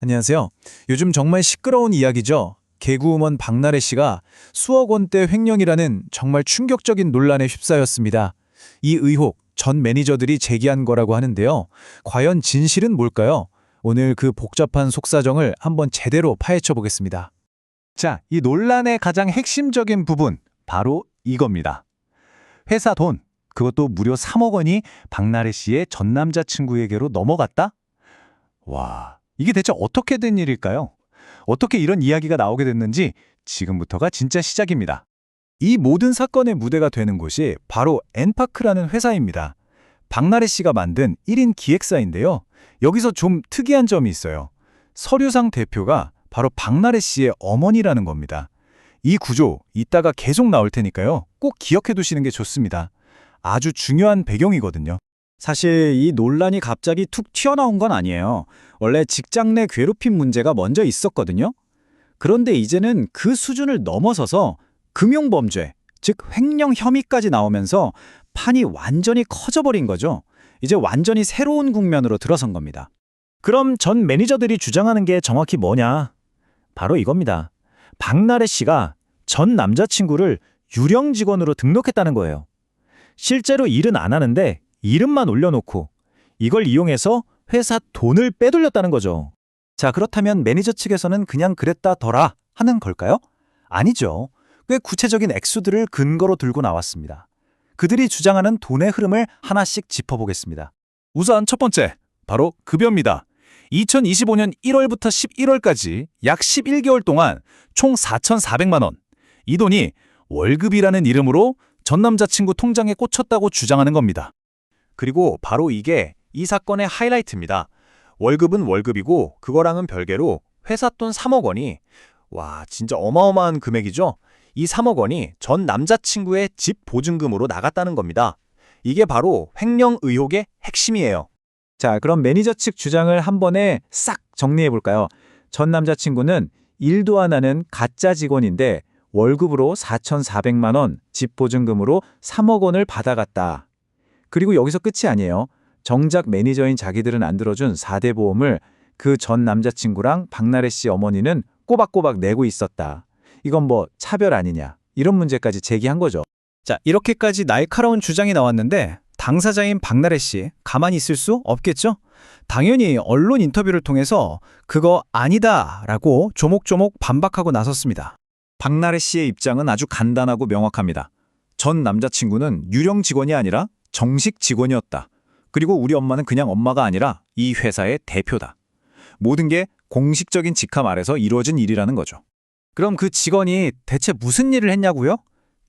안녕하세요. 요즘 정말 시끄러운 이야기죠. 개그우먼 박나래 씨가 수억 원대 횡령이라는 정말 충격적인 논란에 휩싸였습니다. 이 의혹, 전 매니저들이 제기한 거라고 하는데요. 과연 진실은 뭘까요? 오늘 그 복잡한 속사정을 한번 제대로 파헤쳐 보겠습니다. 자, 이 논란의 가장 핵심적인 부분, 바로 이겁니다. 회사 돈, 그것도 무려 3억 원이 박나래 씨의 전 남자친구에게로 넘어갔다? 와, 이게 대체 어떻게 된 일일까요? 어떻게 이런 이야기가 나오게 됐는지 지금부터가 진짜 시작입니다. 이 모든 사건의 무대가 되는 곳이 바로 엔파크라는 회사입니다. 박나래 씨가 만든 1인 기획사인데요. 여기서 좀 특이한 점이 있어요. 서류상 대표가 바로 박나래 씨의 어머니라는 겁니다. 이 구조 이따가 계속 나올 테니까요. 꼭 기억해 두시는 게 좋습니다. 아주 중요한 배경이거든요. 사실 이 논란이 갑자기 툭 튀어나온 건 아니에요. 원래 직장 내 괴롭힘 문제가 먼저 있었거든요. 그런데 이제는 그 수준을 넘어서서 금융범죄, 즉 횡령 혐의까지 나오면서 판이 완전히 커져버린 거죠. 이제 완전히 새로운 국면으로 들어선 겁니다. 그럼 전 매니저들이 주장하는 게 정확히 뭐냐? 바로 이겁니다. 박나래 씨가 전 남자친구를 유령 직원으로 등록했다는 거예요. 실제로 일은 안 하는데 이름만 올려놓고 이걸 이용해서 회사 돈을 빼돌렸다는 거죠. 자, 그렇다면 매니저 측에서는 그냥 그랬다더라 하는 걸까요? 아니죠. 꽤 구체적인 액수들을 근거로 들고 나왔습니다. 그들이 주장하는 돈의 흐름을 하나씩 짚어보겠습니다. 우선 첫 번째, 바로 급여입니다. 2025년 1월부터 11월까지 약 11개월 동안 총 4,400만 원. 이 돈이 월급이라는 이름으로 전 남자친구 통장에 꽂혔다고 주장하는 겁니다. 그리고 바로 이게 이 사건의 하이라이트입니다. 월급은 월급이고 그거랑은 별개로 회사 돈 3억 원이 와 진짜 어마어마한 금액이죠. 이 3억 원이 전 남자친구의 집 보증금으로 나갔다는 겁니다. 이게 바로 횡령 의혹의 핵심이에요. 자, 그럼 매니저 측 주장을 한 번에 싹 정리해 볼까요? 전 남자친구는 일도 안 하는 가짜 직원인데 월급으로 4,400만 원, 집 보증금으로 3억 원을 받아갔다. 그리고 여기서 끝이 아니에요. 정작 매니저인 자기들은 안 들어준 4대 보험을 그 전 남자친구랑 박나래 씨 어머니는 꼬박꼬박 내고 있었다. 이건 뭐 차별 아니냐, 이런 문제까지 제기한 거죠. 자, 이렇게까지 날카로운 주장이 나왔는데 당사자인 박나래 씨 가만히 있을 수 없겠죠? 당연히 언론 인터뷰를 통해서 그거 아니다라고 조목조목 반박하고 나섰습니다. 박나래 씨의 입장은 아주 간단하고 명확합니다. 전 남자친구는 유령 직원이 아니라 정식 직원이었다. 그리고 우리 엄마는 그냥 엄마가 아니라 이 회사의 대표다. 모든 게 공식적인 직함 아래서 이루어진 일이라는 거죠. 그럼 그 직원이 대체 무슨 일을 했냐고요?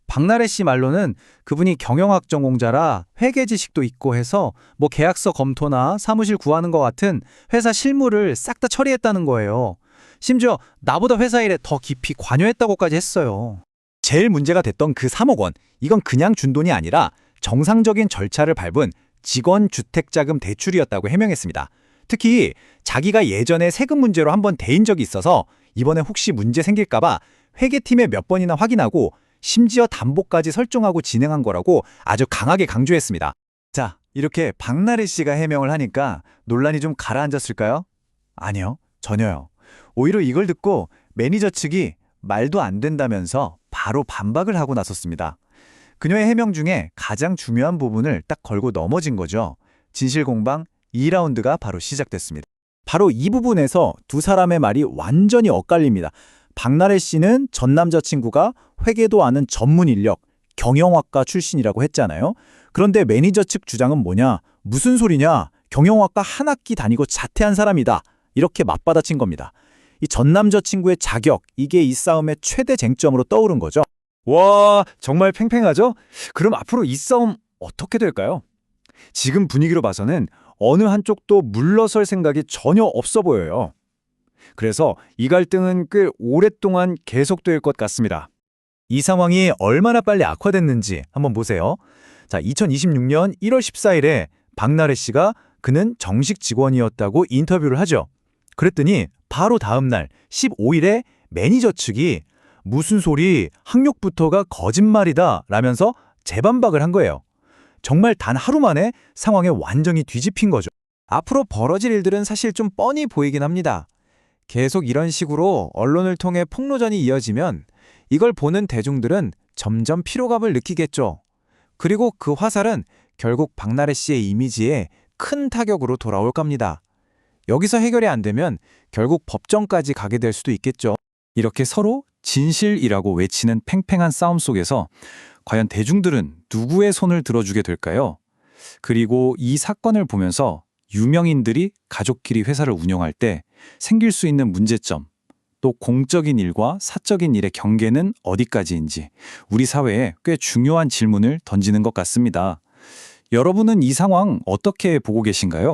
박나래 씨 말로는 그분이 경영학 전공자라 회계 지식도 있고 해서 뭐 계약서 검토나 사무실 구하는 것 같은 회사 실무를 싹 다 처리했다는 거예요. 심지어 나보다 회사 일에 더 깊이 관여했다고까지 했어요. 제일 문제가 됐던 그 3억 원, 이건 그냥 준 돈이 아니라 정상적인 절차를 밟은 직원 주택자금 대출이었다고 해명했습니다. 특히 자기가 예전에 세금 문제로 한번 대인 적이 있어서 이번에 혹시 문제 생길까봐 회계팀에 몇 번이나 확인하고 심지어 담보까지 설정하고 진행한 거라고 아주 강하게 강조했습니다. 자, 이렇게 박나래 씨가 해명을 하니까 논란이 좀 가라앉았을까요? 아니요, 전혀요. 오히려 이걸 듣고 매니저 측이 말도 안 된다면서 바로 반박을 하고 나섰습니다. 그녀의 해명 중에 가장 중요한 부분을 딱 걸고 넘어진 거죠. 진실공방 2라운드가 바로 시작됐습니다. 바로 이 부분에서 두 사람의 말이 완전히 엇갈립니다. 박나래 씨는 전 남자친구가 회계도 아는 전문 인력, 경영학과 출신이라고 했잖아요. 그런데 매니저 측 주장은 뭐냐? 무슨 소리냐? 경영학과 한 학기 다니고 자퇴한 사람이다. 이렇게 맞받아친 겁니다. 이 전 남자친구의 자격, 이게 이 싸움의 최대 쟁점으로 떠오른 거죠. 와, 정말 팽팽하죠? 그럼 앞으로 이 싸움 어떻게 될까요? 지금 분위기로 봐서는 어느 한쪽도 물러설 생각이 전혀 없어 보여요. 그래서 이 갈등은 꽤 오랫동안 계속될 것 같습니다. 이 상황이 얼마나 빨리 악화됐는지 한번 보세요. 자, 2026년 1월 14일에 박나래 씨가 그는 정식 직원이었다고 인터뷰를 하죠. 그랬더니 바로 다음 날 15일에 매니저 측이 무슨 소리, 학력부터가 거짓말이다 라면서 재반박을 한 거예요. 정말 단 하루 만에 상황이 완전히 뒤집힌 거죠. 앞으로 벌어질 일들은 사실 좀 뻔히 보이긴 합니다. 계속 이런 식으로 언론을 통해 폭로전이 이어지면 이걸 보는 대중들은 점점 피로감을 느끼겠죠. 그리고 그 화살은 결국 박나래 씨의 이미지에 큰 타격으로 돌아올 겁니다. 여기서 해결이 안 되면 결국 법정까지 가게 될 수도 있겠죠. 이렇게 서로 진실이라고 외치는 팽팽한 싸움 속에서 과연 대중들은 누구의 손을 들어주게 될까요? 그리고 이 사건을 보면서 유명인들이 가족끼리 회사를 운영할 때 생길 수 있는 문제점, 또 공적인 일과 사적인 일의 경계는 어디까지인지 우리 사회에 꽤 중요한 질문을 던지는 것 같습니다. 여러분은 이 상황 어떻게 보고 계신가요?